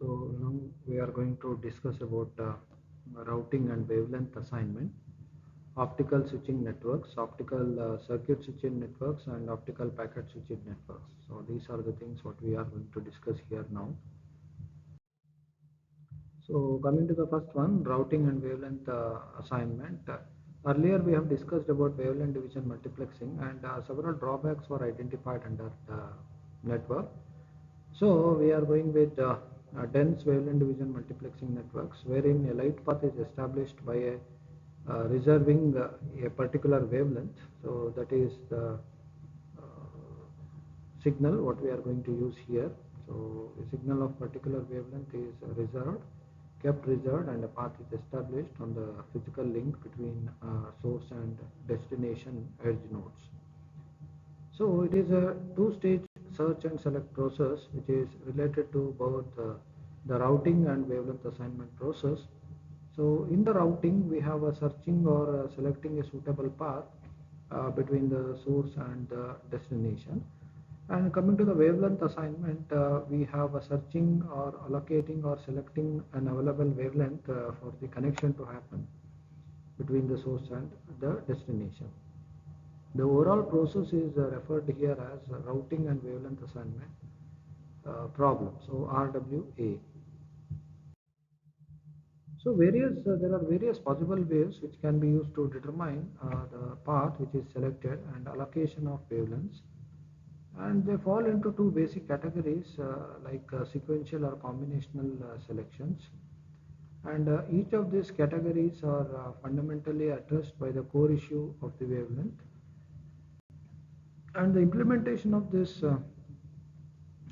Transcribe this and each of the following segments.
So now we are going to discuss about routing and wavelength assignment, optical switching networks, optical circuit switching networks, and optical packet switching networks. So these are the things what we are going to discuss here now. So coming to the first one, routing and wavelength assignment. Earlier we have discussed about wavelength division multiplexing, and several drawbacks were identified under the network. So we are going with dense wavelength division multiplexing networks, wherein a light path is established by a reserving a particular wavelength. So that is the signal what we are going to use here. So a signal of particular wavelength is reserved, kept reserved, and a path is established on the physical link between source and destination edge nodes. So it is a two-stage search and select process which is related to both the routing and wavelength assignment process. So in the routing we have a searching or selecting a suitable path between the source and the destination. And coming to the wavelength assignment, we have a searching or allocating or selecting an available wavelength for the connection to happen between the source and the destination. The overall process is referred here as routing and wavelength assignment problem. So RWA. So there are various possible ways which can be used to determine the path which is selected and allocation of wavelengths. And they fall into two basic categories like sequential or combinational selections. And each of these categories are fundamentally addressed by the core issue of the wavelength. And the implementation of this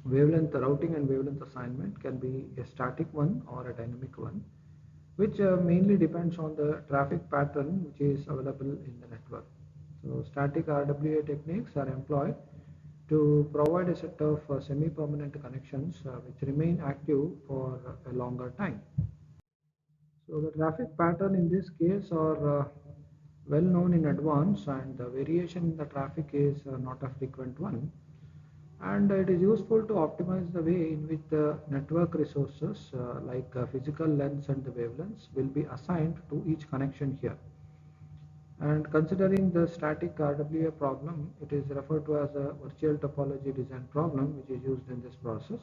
wavelength routing and wavelength assignment can be a static one or a dynamic one, which mainly depends on the traffic pattern which is available in the network. So static RWA techniques are employed to provide a set of semi-permanent connections which remain active for a longer time. So the traffic pattern in this case are well known in advance, and the variation in the traffic is not a frequent one. And it is useful to optimize the way in which the network resources like physical lengths and the wavelengths will be assigned to each connection here. And considering the static RWA problem, it is referred to as a virtual topology design problem which is used in this process.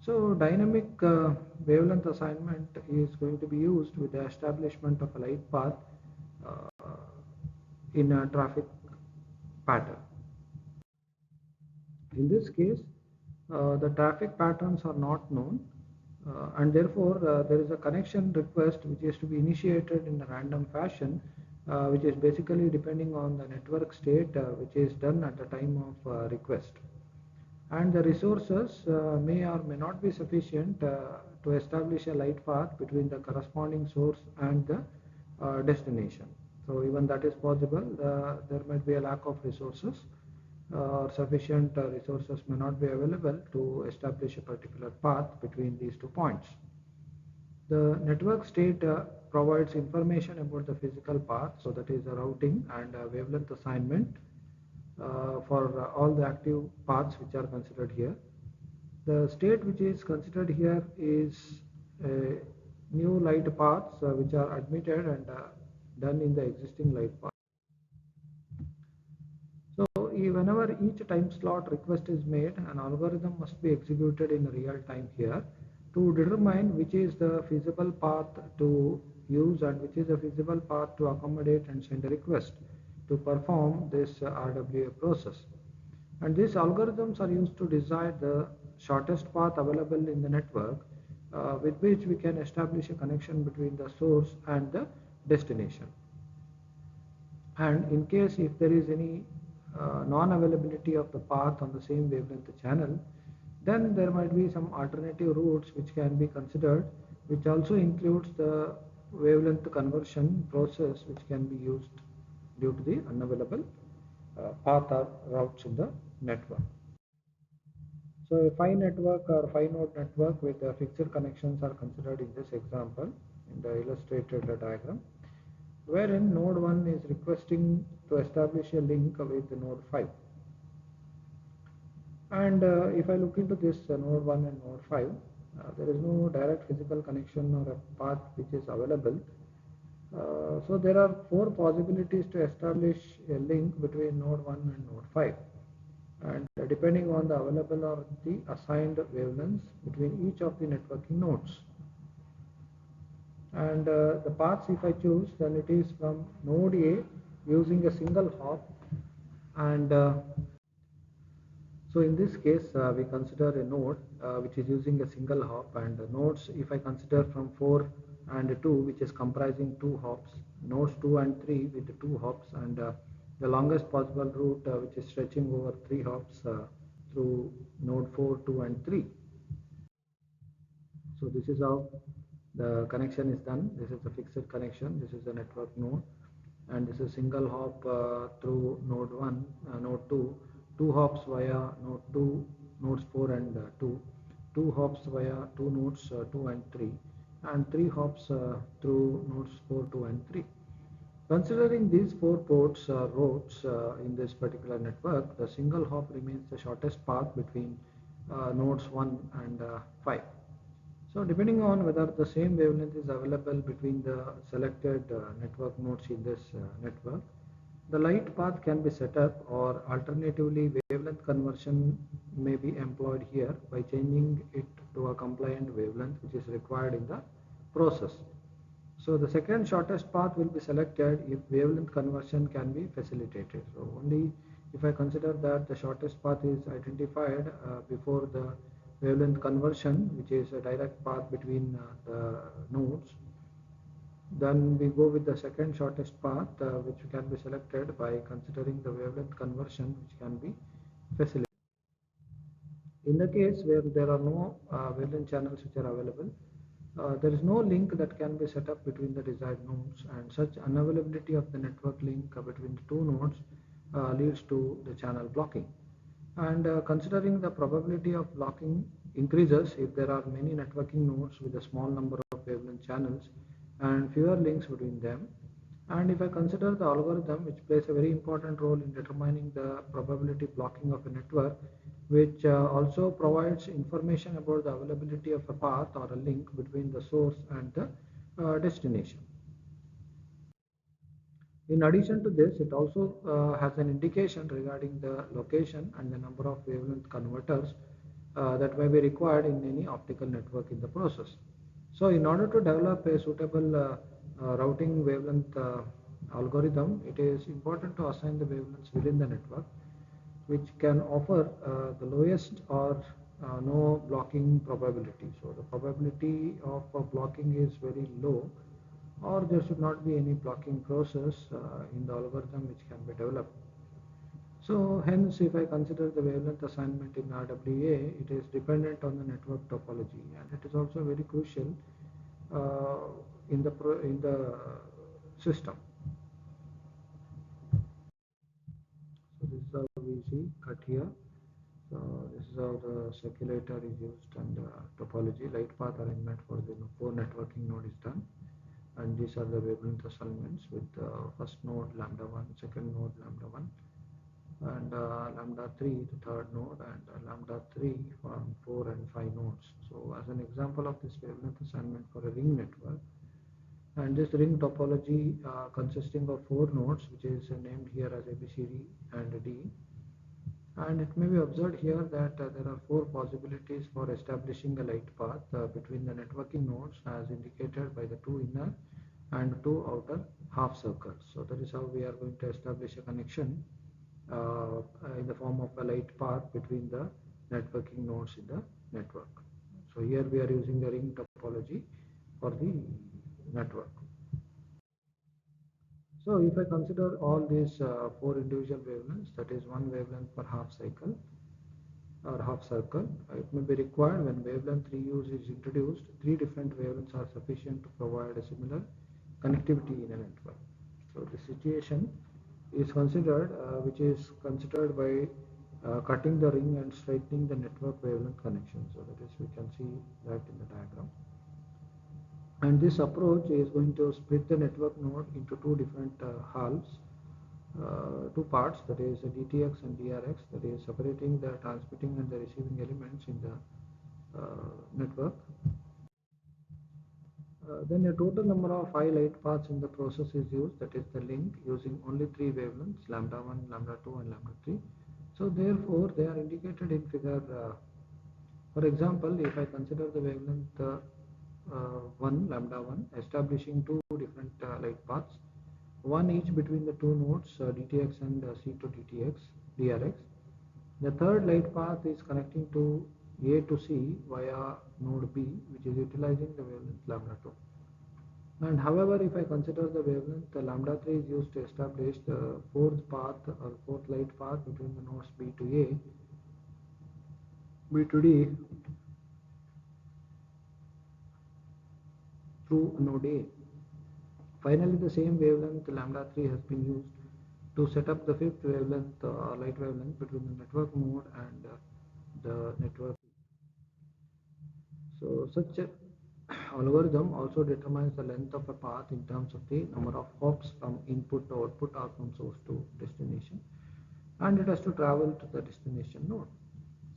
So dynamic wavelength assignment is going to be used with the establishment of a light path uh, in a traffic pattern. In this case, the traffic patterns are not known, and therefore there is a connection request which is to be initiated in a random fashion, which is basically depending on the network state which is done at the time of request. And the resources may or may not be sufficient to establish a light path between the corresponding source and the destination. So even that is possible. There might be a lack of resources or sufficient resources may not be available to establish a particular path between these 2 points. The network state provides information about the physical path, so that is the routing and wavelength assignment for all the active paths which are considered here. The state which is considered here is new light paths which are admitted and done in the existing light path. So whenever each time slot request is made, an algorithm must be executed in real time here to determine which is the feasible path to use and which is a feasible path to accommodate and send a request to perform this RWA process. And these algorithms are used to decide the shortest path available in the network with which we can establish a connection between the source and the destination. And in case if there is any non-availability of the path on the same wavelength channel, then there might be some alternative routes which can be considered, which also includes the wavelength conversion process which can be used due to the unavailable path or routes in the network. So a 5 network or 5 node network with fixed connections are considered in this example in the illustrated diagram, wherein node 1 is requesting to establish a link with node 5. And if I look into this node 1 and node 5, there is no direct physical connection or a path which is available. So there are four possibilities to establish a link between node 1 and node 5, and depending on the available or the assigned wavelengths between each of the networking nodes. And the paths, if I choose, then it is from node A using a single hop, and so in this case we consider a node which is using a single hop, and nodes, if I consider from 4 and 2, which is comprising 2 hops, nodes 2 and 3 with 2 hops, and the longest possible route which is stretching over 3 hops through node 4, 2 and 3. So this is how the connection is done. This is a fixed connection, this is the network node, and this is single hop through node 1, node 2, 2 hops via node 2, nodes 4 and 2, 2 hops via 2 nodes 2 and 3, and 3 hops through nodes 4, 2 and 3. Considering these 4 ports roads in this particular network, the single hop remains the shortest path between nodes 1 and 5. So depending on whether the same wavelength is available between the selected network nodes in this network, the light path can be set up, or alternatively wavelength conversion may be employed here by changing it to a compliant wavelength which is required in the process. So the second shortest path will be selected if wavelength conversion can be facilitated. So only if I consider that the shortest path is identified before the wavelength conversion, which is a direct path between the nodes, then we go with the second shortest path which can be selected by considering the wavelength conversion which can be facilitated. In the case where there are no wavelength channels which are available, there is no link that can be set up between the desired nodes, and such unavailability of the network link between the two nodes leads to the channel blocking. And considering the probability of blocking increases if there are many networking nodes with a small number of wavelength channels and fewer links between them. And if I consider the algorithm, which plays a very important role in determining the probability blocking of a network, which also provides information about the availability of a path or a link between the source and the destination. In addition to this, it also has an indication regarding the location and the number of wavelength converters that may be required in any optical network in the process. So in order to develop a suitable routing wavelength algorithm, it is important to assign the wavelengths within the network which can offer the lowest or no blocking probability. So the probability of blocking is very low, or there should not be any blocking process in the algorithm which can be developed. So hence, if I consider the wavelength assignment in RWA, it is dependent on the network topology, and it is also very crucial in the system. So this is how we see cut here. So this is how the circulator is used, and topology light path arrangement for the 4 networking node is done. And these are the wavelength assignments with first node lambda 1, second node lambda 1, and lambda 3 the third node, and lambda 3 from 4 and 5 nodes. So as an example of this wavelength assignment for a ring network, and this ring topology consisting of 4 nodes, which is named here as ABCD and D. And it may be observed here that there are 4 possibilities for establishing a light path between the networking nodes as indicated by the 2 inner and 2 outer half circles. So that is how we are going to establish a connection in the form of a light path between the networking nodes in the network. So here we are using the ring topology for the network. So if I consider all these 4 individual wavelengths, that is one wavelength per half cycle, or half circle. It may be required when wavelength reuse is introduced. Three different wavelengths are sufficient to provide a similar connectivity in a network. So the situation is considered, which is considered by cutting the ring and straightening the network wavelength connection. So that is, we can see that in the diagram. And this approach is going to split the network node into two different halves, two parts, that is DTX and DRX, that is separating the transmitting and the receiving elements in the network. Then a total number of 5 light paths in the process is used, that is the link, using only 3 wavelengths, lambda 1, lambda 2 and lambda 3. So therefore they are indicated in figure. For example, if I consider the wavelength 1, lambda 1, establishing two different light paths, one each between the two nodes DTX and C to DTX, DRX. The third light path is connecting to A to C via node B, which is utilizing the wavelength lambda 2. And however, if I consider the wavelength, the lambda 3 is used to establish the fourth path or fourth light path between the nodes B to A, B to D through node A. Finally, the same wavelength lambda 3 has been used to set up the fifth wavelength, light wavelength between the network node and the network. So such a algorithm also determines the length of a path in terms of the number of hops from input to output or from source to destination, and it has to travel to the destination node.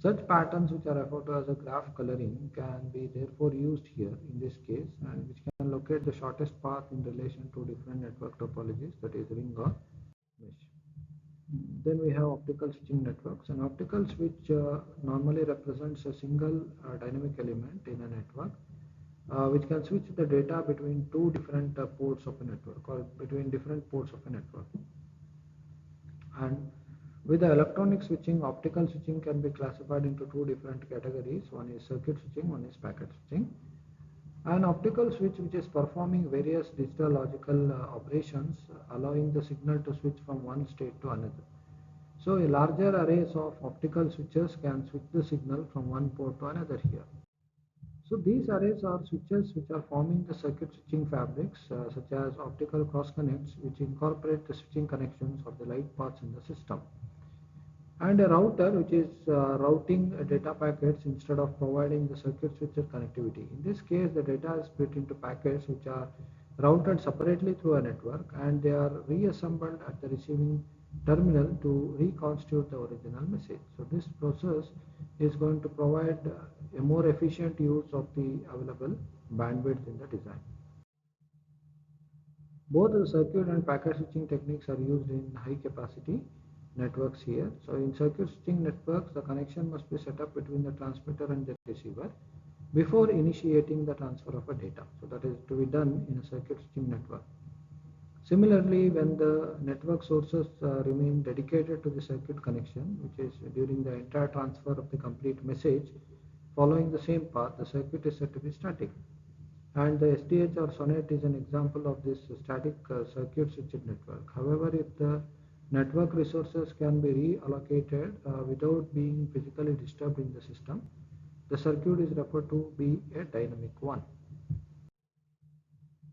Such patterns, which are referred to as a graph coloring, can be therefore used here in this case, and which can locate the shortest path in relation to different network topologies, that is ring or mesh. Then we have optical switching networks. An optical switch normally represents a single dynamic element in a network, which can switch the data between two different ports of a network or between different ports of a network. And with the electronic switching, optical switching can be classified into two different categories. One is circuit switching, one is packet switching. An optical switch which is performing various digital logical operations, allowing the signal to switch from one state to another. So a larger arrays of optical switches can switch the signal from one port to another here. So these arrays are switches which are forming the circuit switching fabrics, such as optical cross connects, which incorporate the switching connections of the light paths in the system, and a router which is routing data packets instead of providing the circuit switcher connectivity. In this case, the data is split into packets which are routed separately through a network, and they are reassembled at the receiving terminal to reconstitute the original message. So this process is going to provide a more efficient use of the available bandwidth in the design. Both the circuit and packet switching techniques are used in high capacity networks here. So in circuit switching networks, the connection must be set up between the transmitter and the receiver before initiating the transfer of a data. So that is to be done in a circuit switching network. Similarly, when the network sources remain dedicated to the circuit connection, which is during the entire transfer of the complete message following the same path, the circuit is said to be static. And the SDH or SONET is an example of this static circuit switched network. However, if the network resources can be reallocated without being physically disturbed in the system, the circuit is referred to be a dynamic one.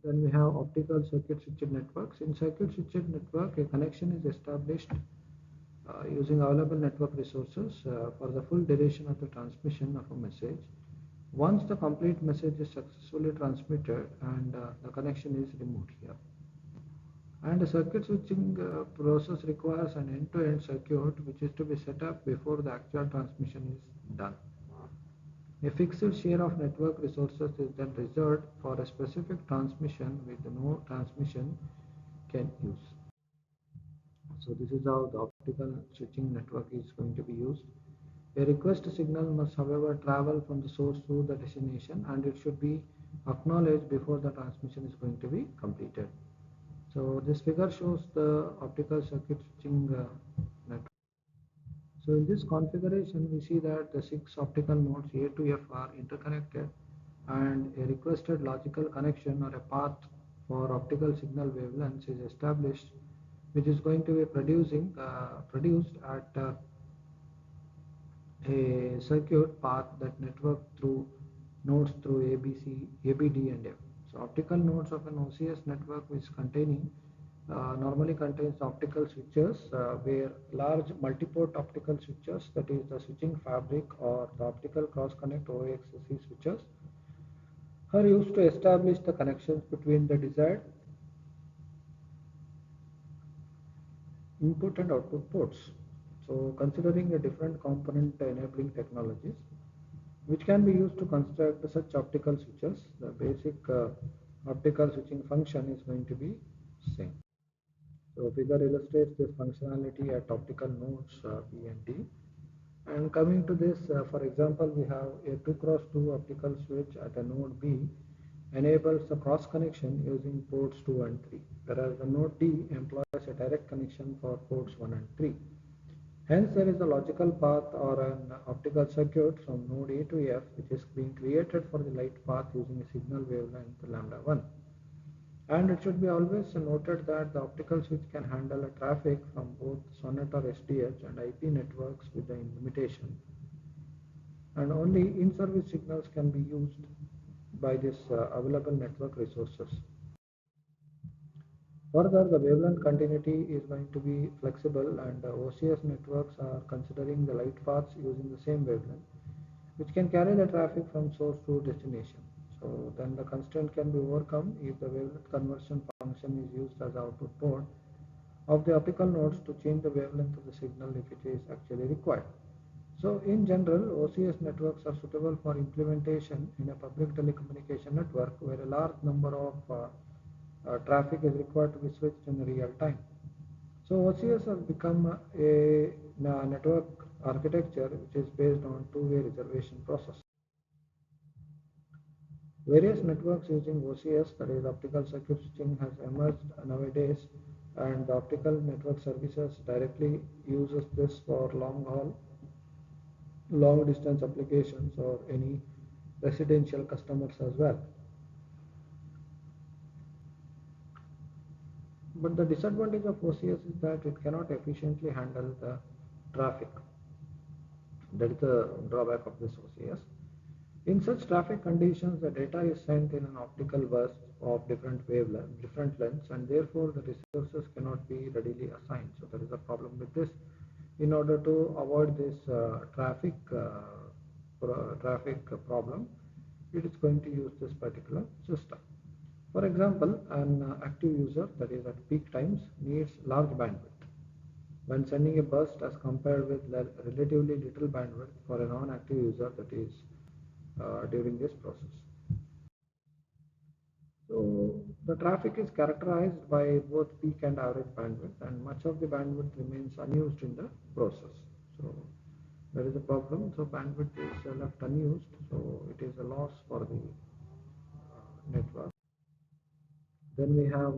Then we have optical circuit switched networks. In circuit switched network, a connection is established using available network resources for the full duration of the transmission of a message. Once the complete message is successfully transmitted, and the connection is removed here. And the circuit switching process requires an end-to-end circuit which is to be set up before the actual transmission is done. A fixed share of network resources is then reserved for a specific transmission with no transmission can use. So this is how the optical switching network is going to be used. A request signal must, however, travel from the source to the destination, and it should be acknowledged before the transmission is going to be completed. So this figure shows the optical circuit switching network. So in this configuration, we see that the 6 optical nodes A to F are interconnected, and a requested logical connection or a path for optical signal wavelengths is established, which is going to be produced at a circuit path that network through nodes through ABC, ABD and F. So optical nodes of an OCS network which containing normally contains optical switches where large multi-port optical switches, that is the switching fabric or the optical cross connect OXC switches, are used to establish the connections between the desired input and output ports. So considering the different component enabling technologies which can be used to construct such optical switches, the basic optical switching function is going to be same. So figure illustrates this functionality at optical nodes B and D. And coming to this, for example, we have a 2 cross 2 optical switch at a node B enables the cross connection using ports 2 and 3, whereas the node D employs a direct connection for ports 1 and 3. Hence, there is a logical path or an optical circuit from node A to F which is being created for the light path using a signal wavelength lambda 1. And it should be always noted that the optical switch can handle a traffic from both SONET or SDH and IP networks with the limitation. And only in-service signals can be used by this available network resources. Further, the wavelength continuity is going to be flexible and OCS networks are considering the light paths using the same wavelength, which can carry the traffic from source to destination. So then the constraint can be overcome if the wavelength conversion function is used as output port of the optical nodes to change the wavelength of the signal if it is actually required. So in general, OCS networks are suitable for implementation in a public telecommunication network where a large number of traffic is required to be switched in real time. So OCS has become a network architecture which is based on two-way reservation process. Various networks using OCS, that is optical circuit switching, has emerged nowadays, and the optical network services directly uses this for long haul, long distance applications or any residential customers as well. But the disadvantage of OCS is that it cannot efficiently handle the traffic. That is the drawback of this OCS. In such traffic conditions, the data is sent in an optical burst of different wavelengths, different lengths, and therefore the resources cannot be readily assigned. So there is a problem with this. In order to avoid this traffic problem, it is going to use this particular system. For example, an active user, that is at peak times, needs large bandwidth when sending a burst as compared with relatively little bandwidth for a non-active user, that is during this process. So the traffic is characterized by both peak and average bandwidth, and much of the bandwidth remains unused in the process. So there is a problem. So bandwidth is left unused, so it is a loss for the network. Then we have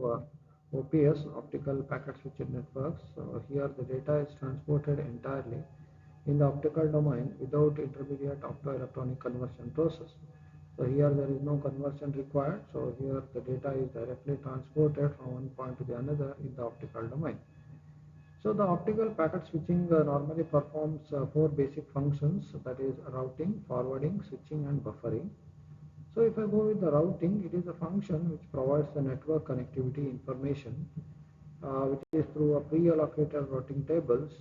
OPS, optical packet switched networks. So here the data is transported entirely in the optical domain without intermediate optoelectronic conversion process. So here there is no conversion required. So here the data is directly transported from one point to the another in the optical domain. So the optical packet switching normally performs four basic functions, that is routing, forwarding, switching and buffering. So if I go with the routing, it is a function which provides the network connectivity information, which is through a pre-allocated routing tables,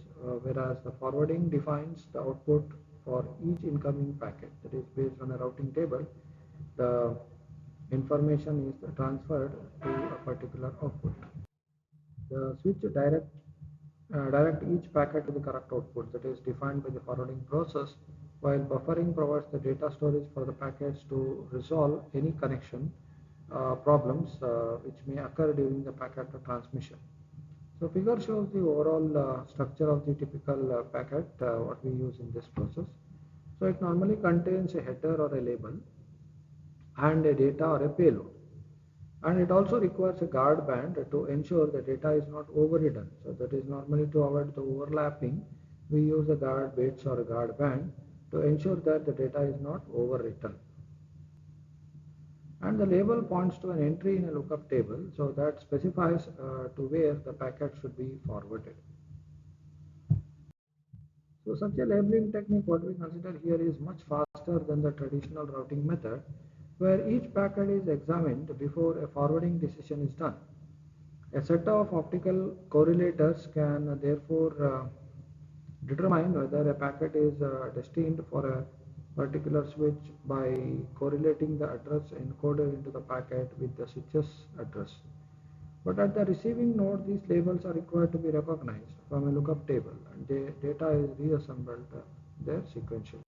whereas the forwarding defines the output for each incoming packet. That is based on a routing table, the information is transferred to a particular output. The switch direct each packet to the correct output, that is defined by the forwarding process, while buffering provides the data storage for the packets to resolve any connection problems which may occur during the packet transmission. So figure shows the overall structure of the typical packet what we use in this process. So it normally contains a header or a label and a data or a payload. And it also requires a guard band to ensure the data is not overridden. So that is normally to avoid the overlapping, we use a guard bits or a guard band to ensure that the data is not overwritten. And the label points to an entry in a lookup table, so that specifies to where the packet should be forwarded. So such a labeling technique, what we consider here, is much faster than the traditional routing method, where each packet is examined before a forwarding decision is done. A set of optical correlators can therefore determine whether a packet is destined for a particular switch by correlating the address encoded into the packet with the switch's address. But at the receiving node, these labels are required to be recognized from a lookup table, and the data is reassembled there sequentially.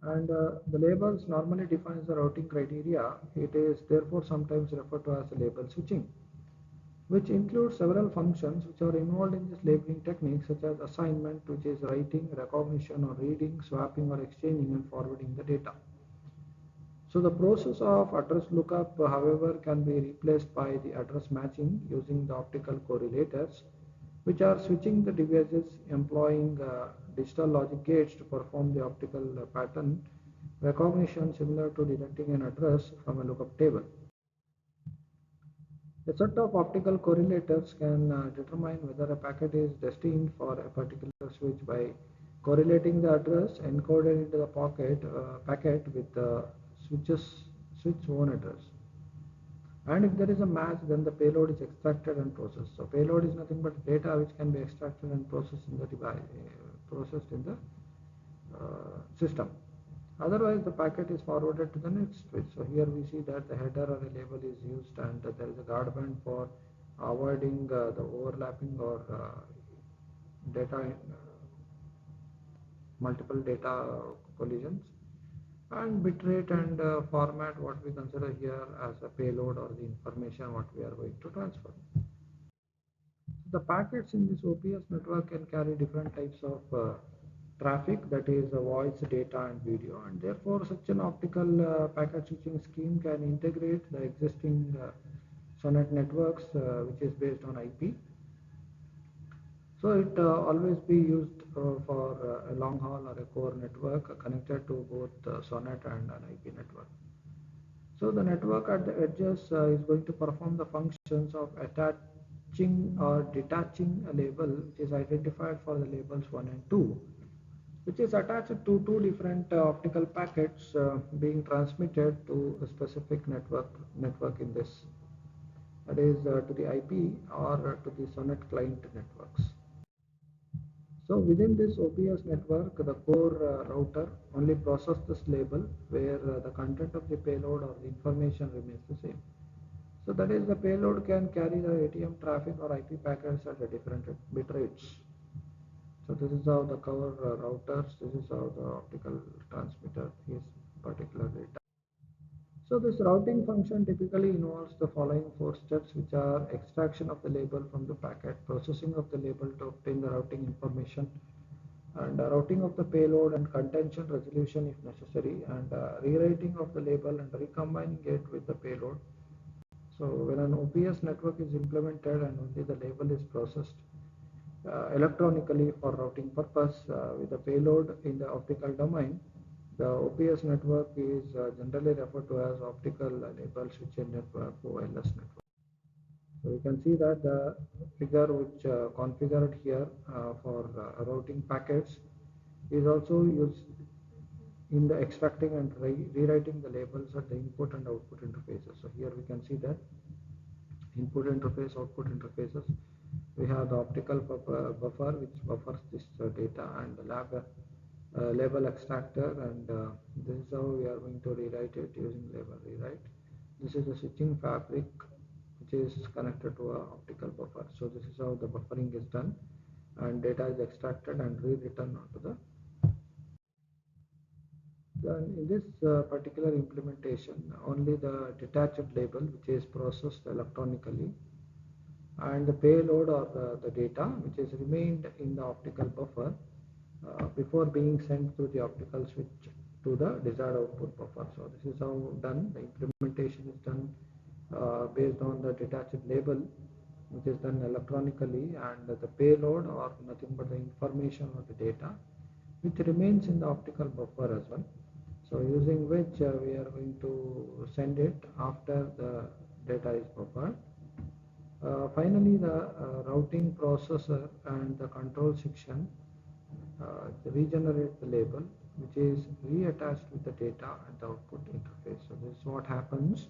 And the labels normally defines the routing criteria. It is therefore sometimes referred to as label switching, which includes several functions which are involved in this labeling technique, such as assignment, which is writing, recognition or reading, swapping or exchanging, and forwarding the data. So the process of address lookup, however, can be replaced by the address matching using the optical correlators, which are switching the devices employing digital logic gates to perform the optical pattern recognition similar to detecting an address from a lookup table. A set of optical correlators can determine whether a packet is destined for a particular switch by correlating the address encoded into the packet with the switch's own address. And if there is a match, then the payload is extracted and processed. So payload is nothing but data which can be extracted and processed in the device, processed in the system. Otherwise, the packet is forwarded to the next switch. So here we see that the header or a label is used, and there is a guard band for avoiding the overlapping or data multiple data collisions, and bitrate and format, what we consider here as a payload or the information what we are going to transfer. The packets in this OPS network can carry different types of traffic, that is voice, data and video, and therefore such an optical packet switching scheme can integrate the existing SONET networks which is based on IP. So it always be used for a long haul or a core network connected to both SONET and an IP network. So the network at the edges is going to perform the functions of attaching or detaching a label which is identified for the labels 1 and 2, which is attached to two different optical packets being transmitted to a specific network in this, that is to the IP or to the SONET client networks. So within this OPS network, the core router only processes this label where the content of the payload or the information remains the same. So that is, the payload can carry the ATM traffic or IP packets at a different bit rates. So this is how the core routers, this is how the optical transmitter is particularly done. So this routing function typically involves the following four steps, which are extraction of the label from the packet, processing of the label to obtain the routing information, and routing of the payload and contention resolution if necessary, and rewriting of the label and recombining it with the payload. So when an OPS network is implemented and only the label is processed electronically for routing purpose with the payload in the optical domain, the OPS network is generally referred to as optical label switching network, OLS network. So you can see that the figure which configured here for routing packets is also used in the extracting and rewriting the labels at the input and output interfaces. So here we can see that input interface, output interfaces. We have the optical buffer which buffers this data, and the label extractor, and this is how we are going to rewrite it using label rewrite. This is the switching fabric which is connected to an optical buffer. So this is how the buffering is done, and data is extracted and rewritten onto the. Then in this particular implementation, only the detached label which is processed electronically, and the payload or the data which is remained in the optical buffer before being sent through the optical switch to the desired output buffer. So this is how done. The implementation is done based on the detached label which is done electronically, and the payload or nothing but the information or the data which remains in the optical buffer as well. So using which we are going to send it after the data is buffered. Finally, the routing processor and the control section regenerate the label, which is reattached with the data at the output interface. So this is what happens.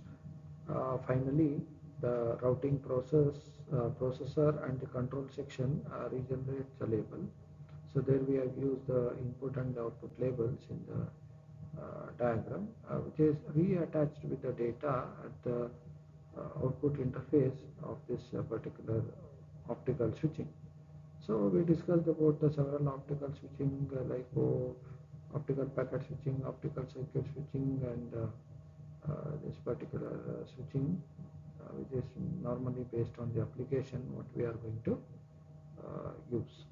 Finally, the routing processor and the control section regenerates the label. So there we have used the input and output labels in the diagram, which is reattached with the data at the output interface of this particular optical switching. So we discussed about the several optical switching like optical packet switching, optical circuit switching, and this particular switching, which is normally based on the application what we are going to use.